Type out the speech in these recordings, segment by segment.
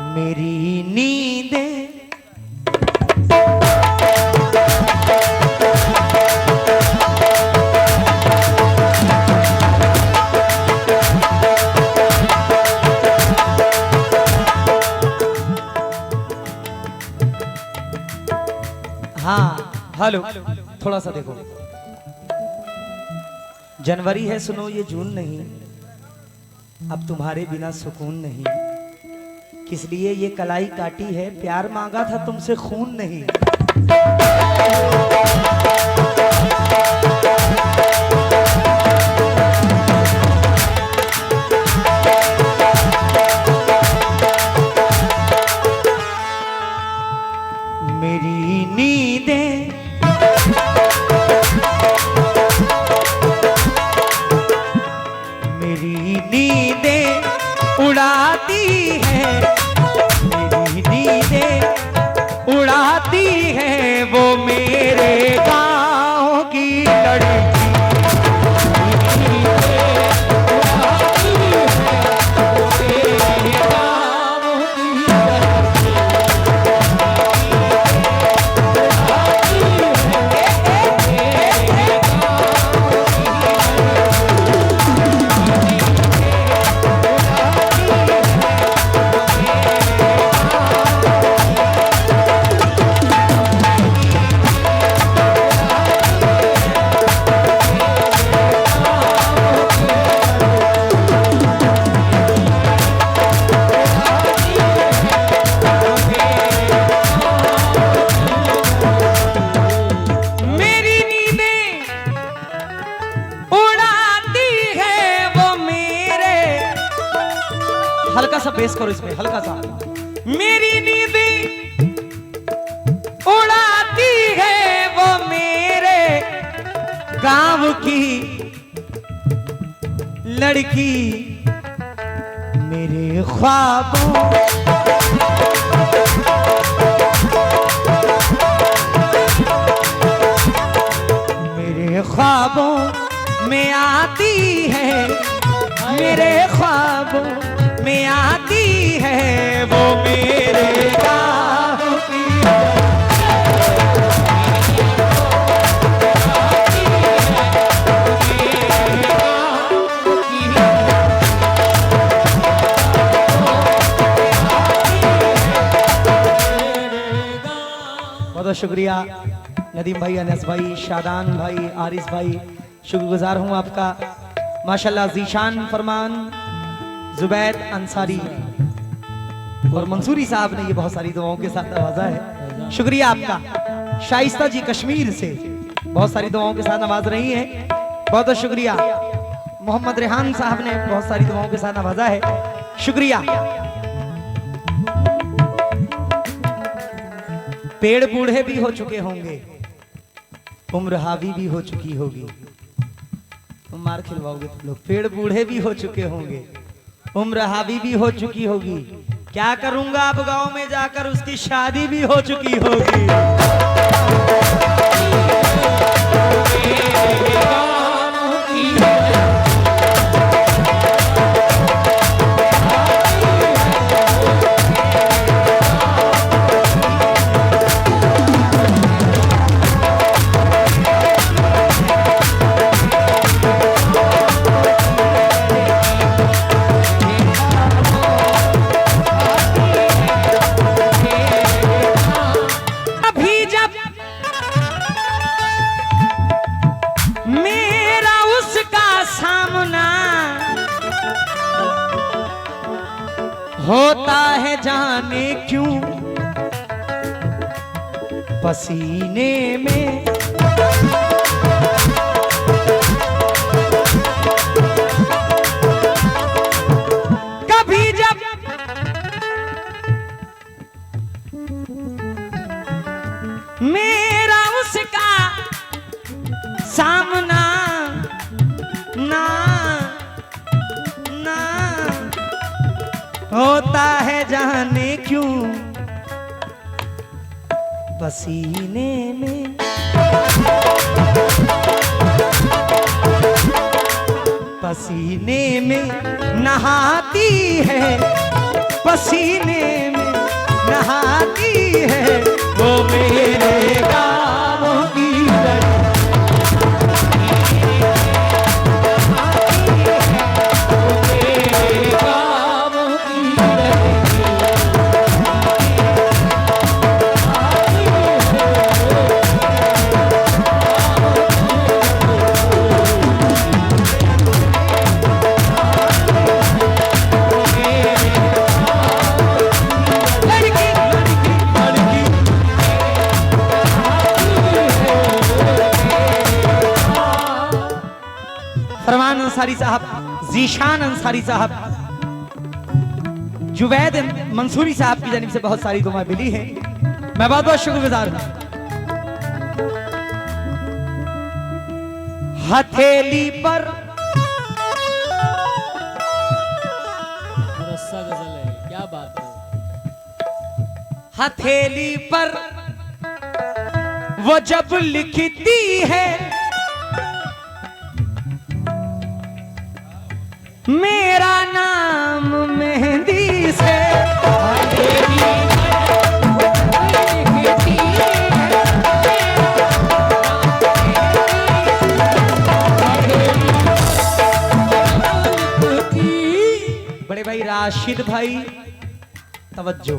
मेरी नींदें हाँ हेलो, थोड़ा सा देखो। जनवरी है सुनो, ये जून नहीं, अब तुम्हारे बिना सुकून नहीं। किस लिए ये कलाई काटी है, प्यार मांगा था तुमसे खून नहीं। मेरी नींदें मेरी नींदें उड़ाती है, मेरी नींदें उड़ाती है वो मेरे गाँव की लड़की। हल्का सा बेस करो इसमें, हल्का सा। मेरी नींदें उड़ाती है वो मेरे गांव की लड़की। मेरे ख्वाबों मेरे ख्वाबों में आती है, मेरे ख्वाबों में आती है वो मेरे गाँव की। बहुत शुक्रिया नदीम भाई, अनस भाई, शादान भाई, आरिस भाई, शुक्रगुजार हूँ आपका। माशाल्लाह जीशान फरमान, जुबैद अंसारी और मंसूरी साहब ने ये बहुत सारी दुआओं के साथ नवाजा है, शुक्रिया आपका। शाइस्ता जी कश्मीर से बहुत सारी दुआओं के साथ नवाज रही हैं, बहुत बहुत शुक्रिया। मोहम्मद रेहान साहब ने बहुत सारी दुआओं के साथ नवाजा है, शुक्रिया। पेड़ बूढ़े भी हो चुके होंगे, उम्र हावी भी हो चुकी होगी। तुम मार खिलवाओगे तुम लोग। पेड़ बूढ़े भी हो चुके होंगे, उम्र हावी भी हो चुकी होगी। क्या करूंगा अब गांव में जाकर, उसकी शादी भी हो चुकी होगी। होता है जाने क्यों पसीने में, कभी जब मेरा उसका सामना ना होता है जाने क्यों पसीने में। पसीने में नहाती है, पसीने में साहब, जीशान अंसारी साहब, जुवैद मंसूरी साहब की जानिब से बहुत सारी दुआएं मिली हैं। मैं बहुत बहुत शुक्रगुजार हूं। हथेली पर रस्सा गजल है, क्या बात है। हथेली पर वो जब लिखती है मेरा नाम मेहंदी से, बड़े भाई राशिद भाई तवज्जो,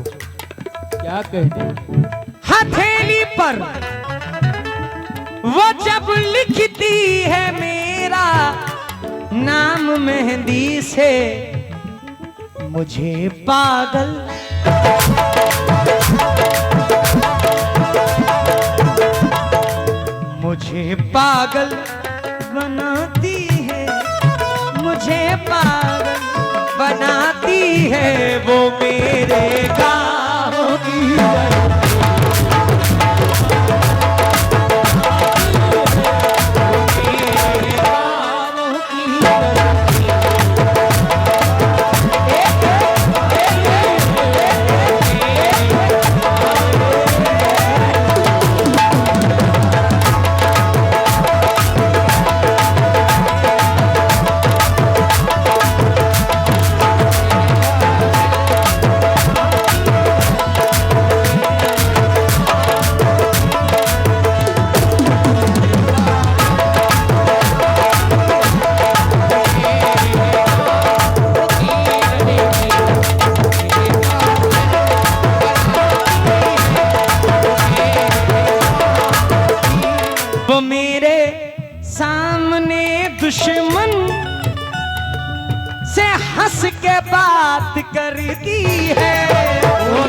क्या कहते हैं। हथेली पर वो जब लिखती है मेरा नाम मेहंदी से, मुझे पागल बनाती है, मुझे पागल बनाती है वो मेरे गाँव की दुश्मन से हंस के बात करती है, वो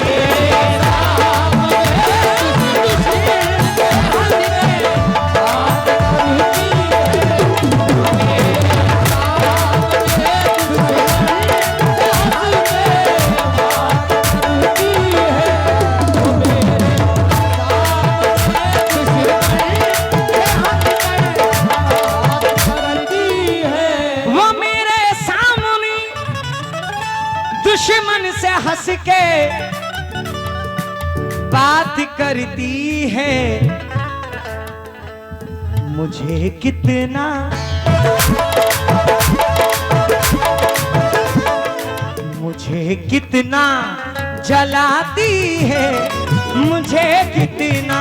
दुश्मन से हंस के बात करती है, मुझे कितना जलाती है, मुझे कितना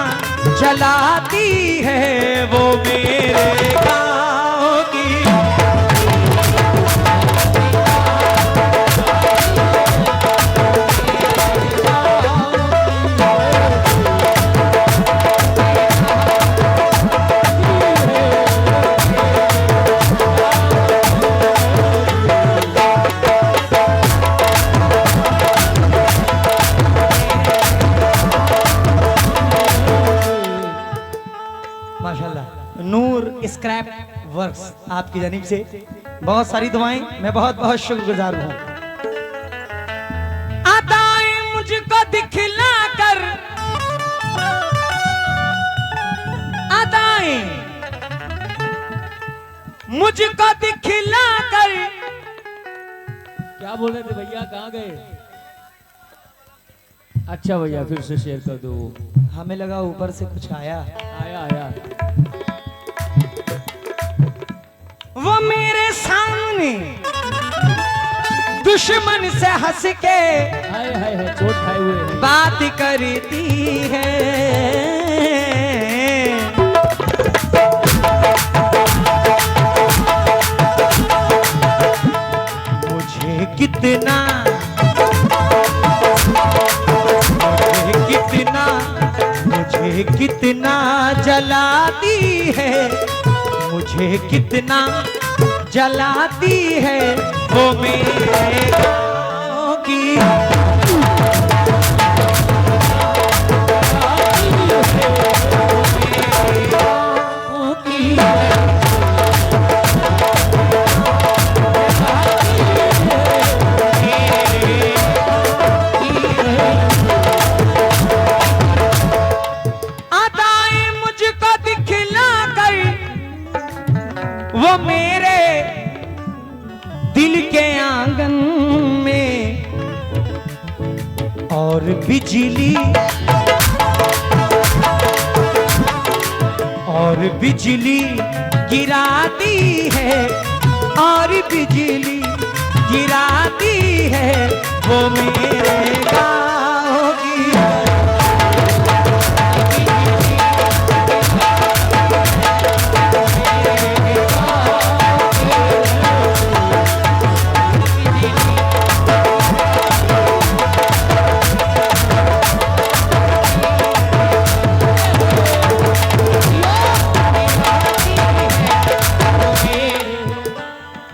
जलाती है वो मेरे गाँव की नूर स्क्रैप वर्क्स आपकी जानिब से बहुत सारी दुआएं, मैं बहुत बहुत शुक्रगुजार हूं। अदाएं मुझको दिखला कर, अदाएं मुझको दिखला कर। क्या बोल रहे थे भैया, कहाँ गए। अच्छा भैया फिर से शेयर कर दो। हमें लगा ऊपर से कुछ आया। आया वो मेरे सामने दुश्मन से हंस के हाय चोट खाए हुए हैं। बात करती है, मुझे कितना जलाती है, मुझे कितना जलाती है वो मेरे गाँव की बिजली गिराती है, और बिजली गिराती है वो मेरे गाँव की।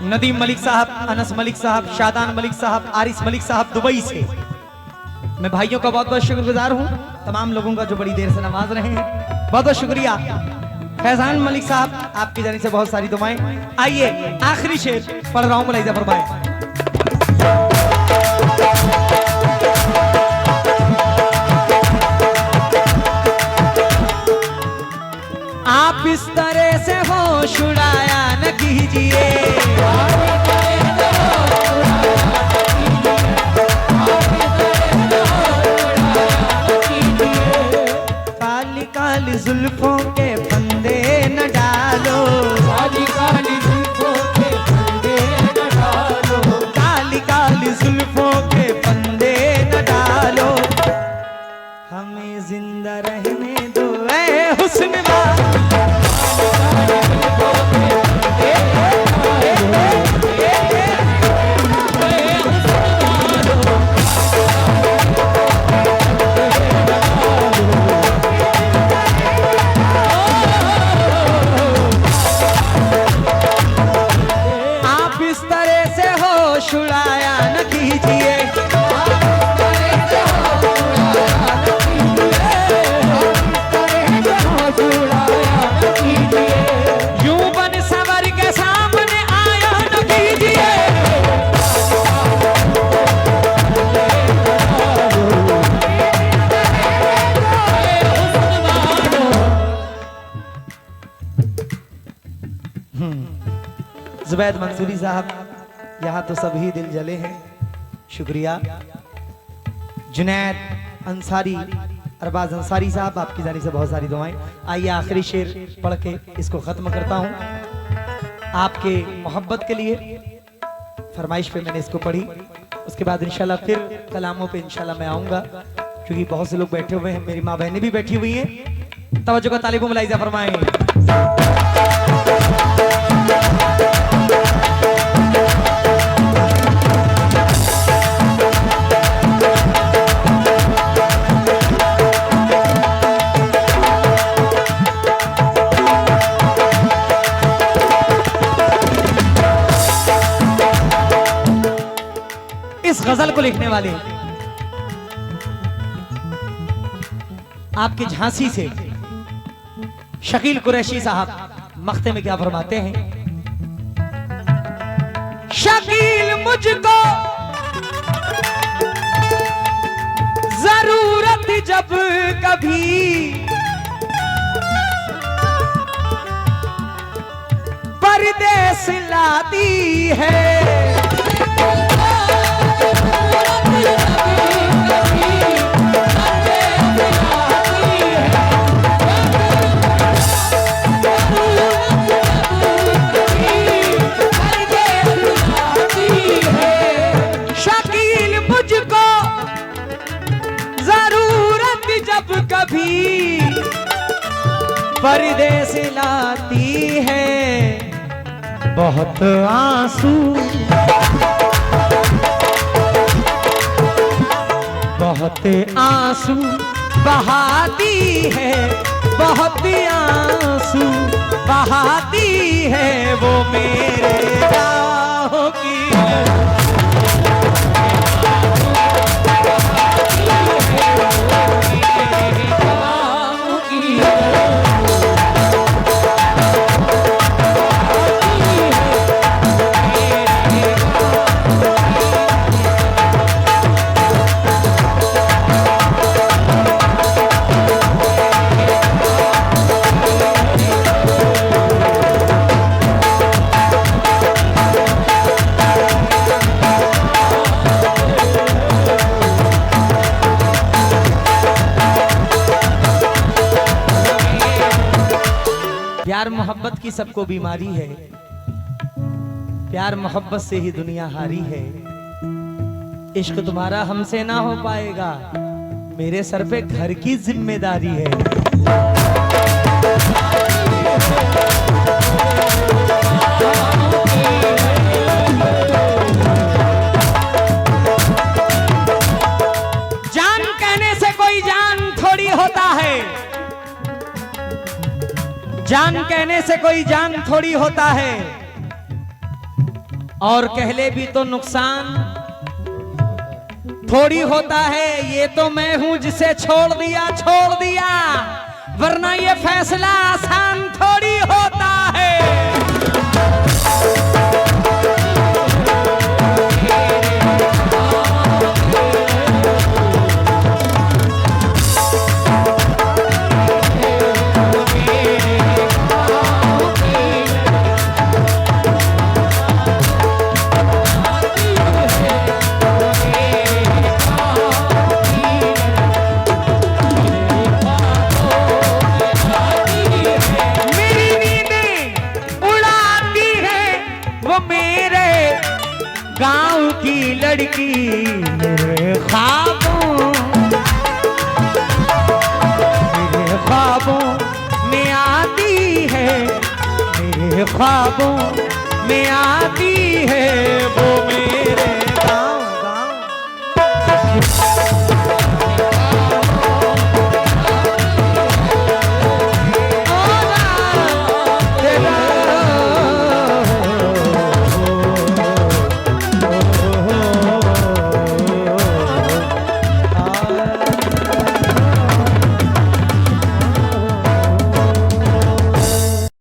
नदीम मलिक साहब, अनस मलिक साहब, शादान मलिक साहब, आरिस मलिक साहब दुबई से। मैं भाइयों का बहुत बहुत शुक्रगुजार हूँ, तमाम लोगों का जो बड़ी देर से नवाज रहे हैं, बहुत बहुत शुक्रिया। फैजान मलिक साहब, आपकी जानी से बहुत सारी दुआएं। आइए आखिरी शेर पढ़ रहा हूँ, मुलाहिजा फरमाएं। आप इस तरह से होश उड़ाया न कीजिए, काली काली जुल्फों के फंदे न डालो, काली काली जुल्फों के फंदे न डालो, काली काली जुल्फों के फंदे न डालो, हमें जिंदा रहने दो ऐ हुस्न जुबैद मंसूरी साहब, यहाँ तो सभी दिल जले हैं, शुक्रिया। जुनैद अंसारी, अरबाज अंसारी साहब, आपकी जानी से बहुत सारी दुआएं। आइए आखिरी शेर पढ़ के इसको ख़त्म करता हूँ। आपके मोहब्बत के लिए फरमाइश पे मैंने इसको पढ़ी, उसके बाद इंशाल्लाह फिर कलामों पे इंशाल्लाह मैं आऊँगा, क्योंकि बहुत से लोग बैठे हुए हैं, मेरी माँ बहनें भी बैठी हुई हैं। तवज्जो का तालिब मुलाहिजा फरमाएं। इस गजल को लिखने वाले आपके झांसी से शकील कुरैशी साहब मख्ते में क्या फरमाते हैं? शकील मुझको जरूरत जब कभी परदेस लाती है, कभी परदेस लाती है, बहुत आंसू बहाती है, बहुत आंसू बहाती है वो मेरे राहों की। प्यार मोहब्बत की सबको बीमारी है, प्यार मोहब्बत से ही दुनिया हारी है। इश्क तुम्हारा हमसे ना हो पाएगा, मेरे सर पे घर की जिम्मेदारी है। जान कहने से कोई जान थोड़ी होता है, जान कहने से कोई जान थोड़ी होता है, और कह ले भी तो नुकसान थोड़ी होता है। ये तो मैं हूं जिसे छोड़ दिया, वरना ये फैसला आसान थोड़ी होता है। गांव की लड़की मेरे ख्वाबों में आती है, मेरे ख्वाबों में आती है वो मेरे